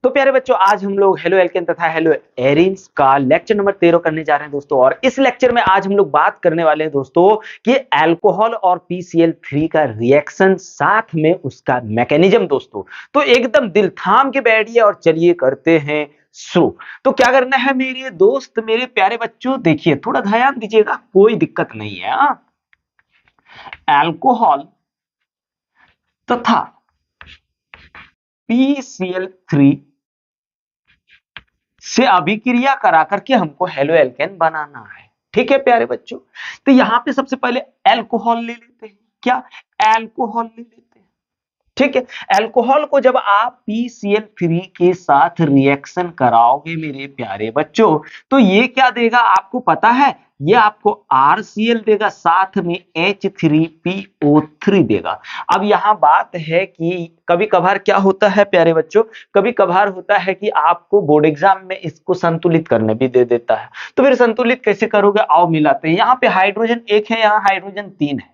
तो प्यारे बच्चों, आज हम लोग हेलो एल्केन तथा हेलो एरीन्स का लेक्चर नंबर 13 करने जा रहे हैं दोस्तों। और इस लेक्चर में आज हम लोग बात करने वाले हैं दोस्तों कि अल्कोहल और PCl3 का रिएक्शन, साथ में उसका मैकेनिज्म दोस्तों। तो एकदम दिल थाम के बैठिए और चलिए करते हैं शुरू। तो क्या करना है मेरे दोस्त, मेरे प्यारे बच्चों, देखिए थोड़ा ध्यान दीजिएगा, कोई दिक्कत नहीं है। अल्कोहल तथा PCl3 से अभिक्रिया करा करके हमको हेलो एल्केन बनाना है। ठीक है प्यारे बच्चों, तो यहां पे सबसे पहले अल्कोहल ले लेते हैं। क्या? अल्कोहल ले लेते हैं। ठीक है, अल्कोहल को जब आप PCl3 के साथ रिएक्शन कराओगे मेरे प्यारे बच्चों, तो ये क्या देगा आपको पता है? ये आपको RCl देगा, साथ में H3PO3 देगा। अब यहाँ बात है कि कभी कभार क्या होता है प्यारे बच्चों, कभी कभार होता है कि आपको बोर्ड एग्जाम में इसको संतुलित करने भी दे देता है। तो फिर संतुलित कैसे करोगे? आओ मिलाते हैं। यहाँ पे हाइड्रोजन 1 है, यहाँ हाइड्रोजन 3 है।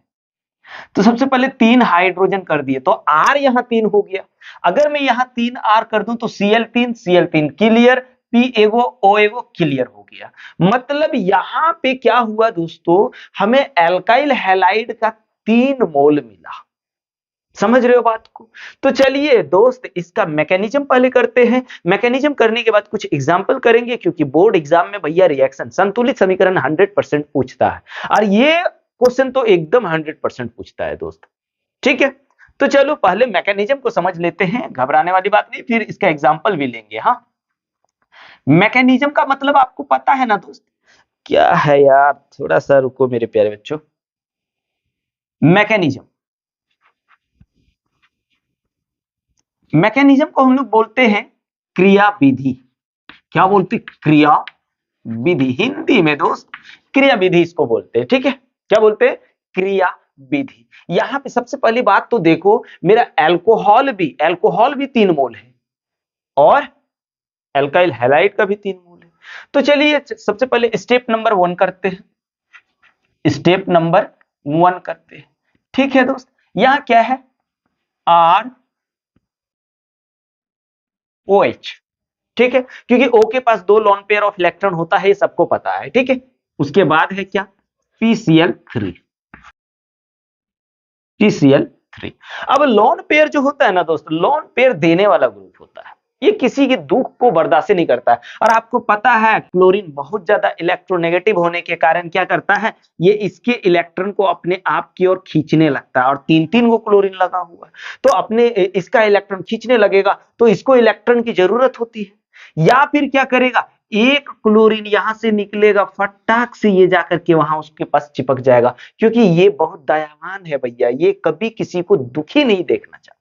तो सबसे पहले 3 हाइड्रोजन कर दिए तो R यहां 3 हो गया। अगर मैं यहां 3R कर दूं तो Cl3 क्लियर, P एगो O एगो क्लियर हो गया। मतलब यहां पे क्या हुआ दोस्तों, हमें एल्काइल हैलाइड का 3 मोल मिला। समझ रहे हो बात को? तो चलिए दोस्त, इसका मैकेनिज्म पहले करते हैं। मैकेनिज्म करने के बाद कुछ एग्जांपल करेंगे, क्योंकि बोर्ड एग्जाम में भैया रिएक्शन संतुलित समीकरण 100% पूछता है, और ये क्वेश्चन तो एकदम 100% पूछता है दोस्त। ठीक है, तो चलो पहले मैकेनिज्म को समझ लेते हैं, घबराने वाली बात नहीं, फिर इसका एग्जांपल भी लेंगे। हाँ, मैकेनिज्म का मतलब आपको पता है ना दोस्त? क्या है यार, थोड़ा सा रुको मेरे प्यारे बच्चों। मैकेनिज्म, मैकेनिज्म को हम लोग बोलते हैं क्रिया विधि। क्या बोलते? क्रिया विधि। हिंदी में दोस्त क्रिया विधि इसको बोलते हैं। ठीक है, क्या बोलते हैं? क्रिया विधि। यहां पे सबसे पहली बात तो देखो, मेरा अल्कोहल भी 3 मोल है, और एल्काइल हैलाइड का भी 3 मोल है। तो चलिए सबसे पहले स्टेप नंबर 1 करते हैं। स्टेप नंबर 1 करते हैं। ठीक है दोस्त, यहां क्या है? ROH। ठीक है, क्योंकि O के पास 2 लोन पेयर ऑफ इलेक्ट्रॉन होता है, ये सबको पता है। ठीक है, उसके बाद है क्या? PCl3। PCl3। अब लोन पेयर जो होता है ना दोस्त, लोन पेयर देने वाला ग्रुप होता है, ये किसी के दुख को बर्दाश्त नहीं करता है। और आपको पता है क्लोरीन बहुत ज्यादा इलेक्ट्रोनेगेटिव होने के कारण क्या करता है, ये इसके इलेक्ट्रॉन को अपने आप की ओर खींचने लगता है। और 3-3 को क्लोरीन लगा हुआ है, तो अपने इसका इलेक्ट्रॉन खींचने लगेगा, तो इसको इलेक्ट्रॉन की जरूरत होती है। या फिर क्या करेगा, एक क्लोरीन यहां से निकलेगा, फटाक से ये जाकर के वहां उसके पास चिपक जाएगा, क्योंकि ये बहुत दयावान है भैया, ये कभी किसी को दुखी नहीं देखना चाहता।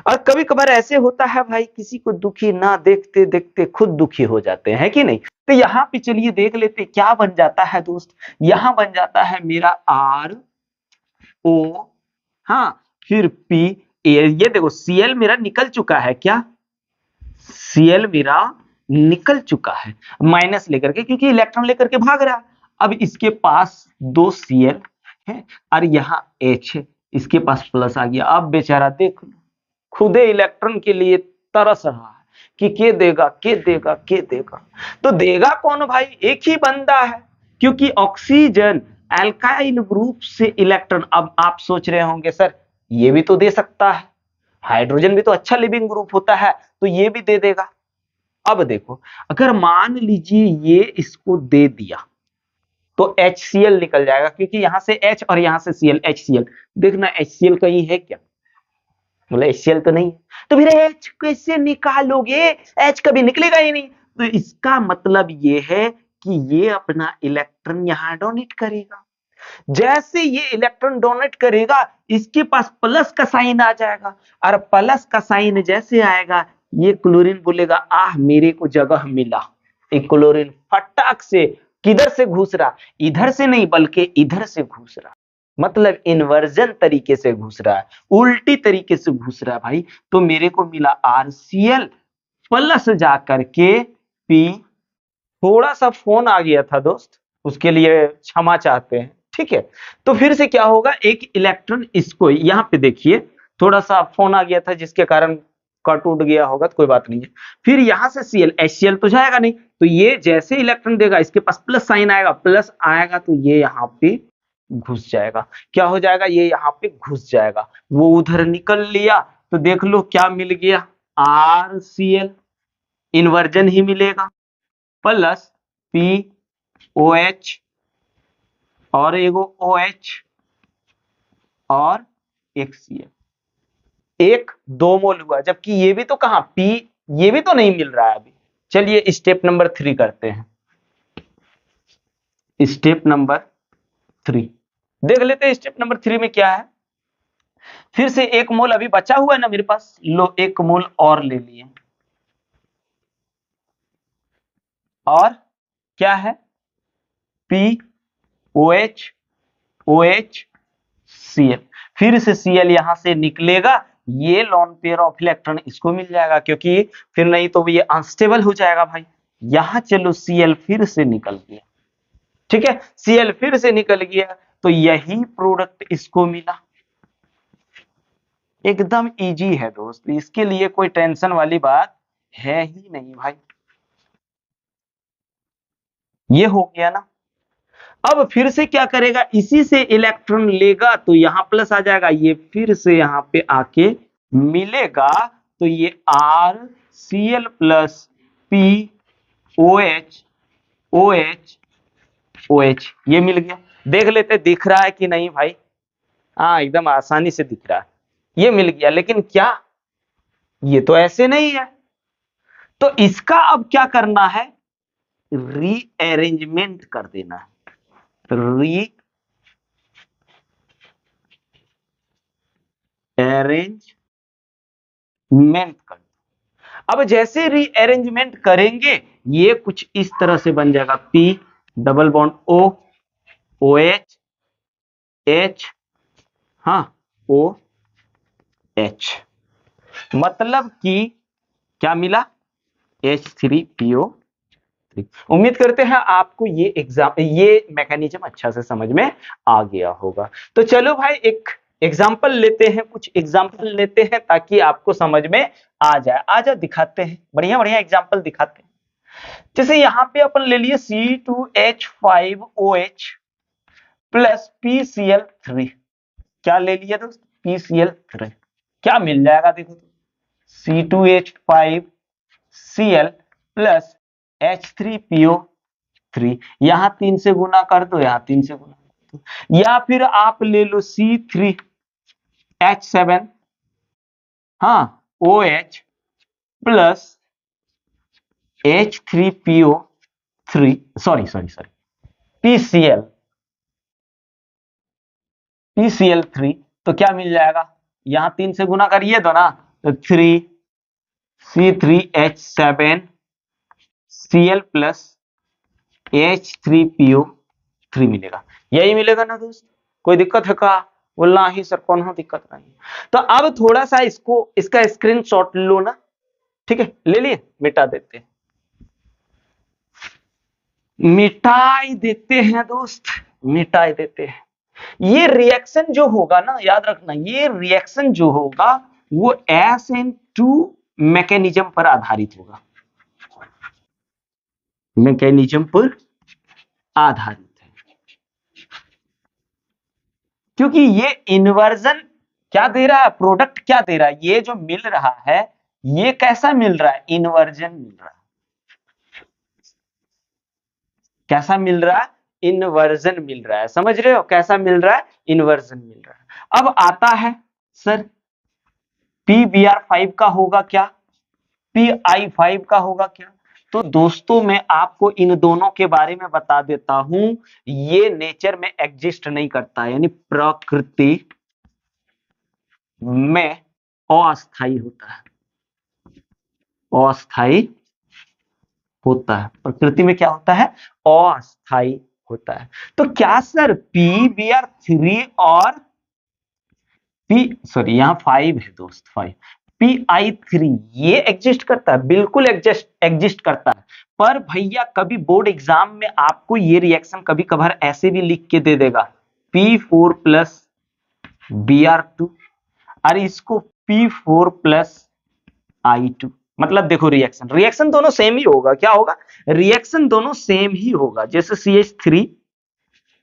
और कभी कभार ऐसे होता है भाई, किसी को दुखी ना देखते देखते खुद दुखी हो जाते हैं, कि नहीं? तो यहाँ पे चलिए देख लेते क्या बन जाता है दोस्त। यहां बन जाता है मेरा RO, हाँ, फिर P। ये देखो Cl मेरा निकल चुका है। क्या? Cl मेरा निकल चुका है माइनस लेकर के, क्योंकि इलेक्ट्रॉन लेकर के भाग रहा है। अब इसके पास 2 Cl है और यहाँ H है, इसके पास प्लस आ गया। अब बेचारा देख लो, खुदे इलेक्ट्रॉन के लिए तरस रहा है कि के देगा, के देगा, के देगा। तो देगा कौन भाई? एक ही बंदा है, क्योंकि ऑक्सीजन अल्काइल ग्रुप से इलेक्ट्रॉन। अब आप सोच रहे होंगे सर ये भी तो दे सकता है, हाइड्रोजन भी तो अच्छा लिविंग ग्रुप होता है, तो ये भी दे देगा। अब देखो, अगर मान लीजिए ये इसको दे दिया तो HCl निकल जाएगा, क्योंकि यहां से H और यहां से Cl, HCl। देखना HCl कहीं है क्या? बोले HCl तो नहीं है, तो फिर H कैसे निकालोगे? H कभी निकलेगा ही नहीं। तो इसका मतलब ये है कि ये अपना इलेक्ट्रॉन यहां डोनेट करेगा। जैसे ये इलेक्ट्रॉन डोनेट करेगा, इसके पास प्लस का साइन आ जाएगा, और प्लस का साइन जैसे आएगा, ये क्लोरीन बोलेगा आह मेरे को जगह मिला। एक क्लोरीन फटाक से किधर से घुस रहा? इधर से नहीं, बल्कि इधर से घुस रहा। मतलब इन्वर्जन तरीके से घुस रहा है, उल्टी तरीके से घुस रहा है भाई। तो मेरे को मिला RCl प्लस जाकर के P। थोड़ा सा फोन आ गया था दोस्त, उसके लिए क्षमा चाहते हैं। ठीक है, तो फिर से क्या होगा, एक इलेक्ट्रॉन इसको, यहां पे देखिए थोड़ा सा फोन आ गया था जिसके कारण कट उठ गया होगा तो कोई बात नहीं है। फिर यहां से Cl, HCl तो जाएगा नहीं, तो ये जैसे इलेक्ट्रॉन देगा इसके पास प्लस साइन आएगा, प्लस आएगा तो ये यहाँ पे घुस जाएगा। क्या हो जाएगा, ये यहाँ पे घुस जाएगा। वो उधर निकल लिया तो देख लो क्या मिल गया, RCl, इन्वर्जन ही मिलेगा, प्लस POH और एगो OH और एक Cl, एक 2 मोल हुआ। जबकि ये भी तो कहां P, ये भी तो नहीं मिल रहा है अभी। चलिए स्टेप नंबर 3 करते हैं। स्टेप नंबर 3 देख लेते हैं। स्टेप नंबर 3 में क्या है, फिर से 1 मोल अभी बचा हुआ है ना मेरे पास, लो 1 मोल और ले लिए, और क्या है POH OH Cl, फिर से Cl यहां से निकलेगा, ये लॉन पेयर ऑफ इलेक्ट्रॉन इसको मिल जाएगा, क्योंकि फिर नहीं तो ये अनस्टेबल हो जाएगा भाई। यहां चलो Cl फिर से निकल गया, ठीक है, Cl फिर से निकल गया तो यही प्रोडक्ट इसको मिला। एकदम इजी है दोस्त, इसके लिए कोई टेंशन वाली बात है ही नहीं भाई। ये हो गया ना। अब फिर से क्या करेगा, इसी से इलेक्ट्रॉन लेगा तो यहां प्लस आ जाएगा, ये फिर से यहां पे आके मिलेगा तो ये RCl plus POH OH OH ये मिल गया। देख लेते दिख रहा है कि नहीं भाई, हाँ एकदम आसानी से दिख रहा है, ये मिल गया। लेकिन क्या ये तो ऐसे नहीं है, तो इसका अब क्या करना है, रीअरेंजमेंट कर देना है। रीअरेंजमेंट कर, अब जैसे रीअरेंजमेंट करेंगे ये कुछ इस तरह से बन जाएगा, P double bond O OH H, हाँ OH, मतलब कि क्या मिला, H3PO3। उम्मीद करते हैं आपको ये मैकेनिज्म अच्छा से समझ में आ गया होगा। तो चलो भाई एक एग्जाम्पल लेते हैं, कुछ एग्जाम्पल लेते हैं ताकि आपको समझ में आ जाए। आजा दिखाते हैं, बढ़िया बढ़िया एग्जाम्पल दिखाते हैं। जैसे यहाँ पे अपन ले लिए C2H5OH प्लस PCl3, क्या ले लिया दोस्त, PCl3, क्या मिल जाएगा देखो तो, C2H5Cl प्लस H3PO3, यहां 3 से गुना कर दो, यहां 3 से गुना कर दो, या फिर आप ले लो C3H7, हाँ OH plus H3PO3, sorry PCl3, तो क्या मिल जाएगा, यहां 3 से गुना करिए दो ना, तो 3C3H7Cl प्लस H3PO3 मिलेगा। यही मिलेगा ना दोस्त, कोई दिक्कत है का, बोलना ही सर कौन हो, दिक्कत नहीं। तो अब थोड़ा सा इसका स्क्रीनशॉट लो ना, ठीक है, ले लिए, मिटा देते हैं, मिटाई देते हैं दोस्त, मिटाई देते हैं। ये रिएक्शन जो होगा ना, याद रखना, ये रिएक्शन जो होगा वो SN2 मैकेनिज्म पर आधारित होगा, मैकेनिज्म पर आधारित है, क्योंकि ये इन्वर्जन क्या दे रहा है, प्रोडक्ट क्या दे रहा है, ये जो मिल रहा है ये कैसा मिल रहा है, इन्वर्जन मिल रहा है। कैसा मिल रहा है, इन्वर्जन मिल रहा है, समझ रहे हो, कैसा मिल रहा है, इन्वर्जन मिल रहा है। अब आता है सर PBr5 का होगा क्या, PI5 का होगा क्या। तो दोस्तों मैं आपको इन दोनों के बारे में बता देता हूं, ये नेचर में एग्जिस्ट नहीं करता, यानी प्रकृति में अस्थायी होता है, अस्थायी होता है, प्रकृति में क्या होता है, अस्थायी होता है। तो क्या सर PBr3 और यहाँ 5 है दोस्त, 5 PI3 ये एग्जिस्ट करता है, बिल्कुल एग्जिस्ट करता है। पर भैया कभी बोर्ड एग्जाम में आपको ये रिएक्शन कभी कभार ऐसे भी लिख के दे देगा, P4 प्लस Br2, और इसको P4 प्लस I2। मतलब देखो रिएक्शन रिएक्शन दोनों सेम ही होगा, क्या होगा, रिएक्शन दोनों सेम ही होगा। जैसे CH3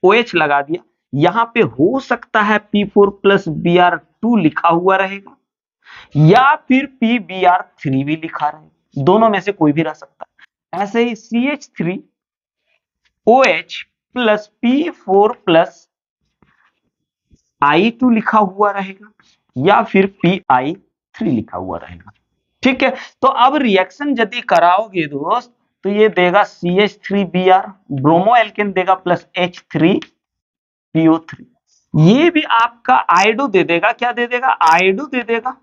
OH लगा दिया, यहां पे हो सकता है P4 प्लस Br2 लिखा हुआ रहेगा, या फिर PBr3 भी लिखा रहेगा, दोनों में से कोई भी रह सकता है। ऐसे ही CH3 OH plus P4 plus I2 लिखा हुआ रहेगा, या फिर PI3 लिखा हुआ रहेगा। ठीक है, तो अब रिएक्शन यदि कराओगे दोस्त, तो ये देगा CH3Br, ब्रोमो एल्केन देगा प्लस H3PO3, ये भी आपका आइडो दे देगा, क्या दे देगा, आइडो दे देगा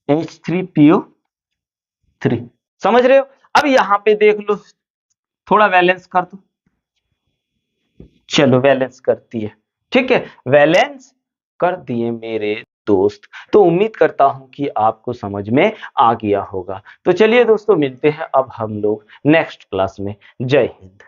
H3PO3। समझ रहे हो। अब यहां पे देख लो, थोड़ा वैलेंस कर दो, चलो वैलेंस करती है, ठीक है, वैलेंस कर दिए मेरे दोस्त। तो उम्मीद करता हूं कि आपको समझ में आ गया होगा। तो चलिए दोस्तों, मिलते हैं अब हम लोग नेक्स्ट क्लास में। जय हिंद।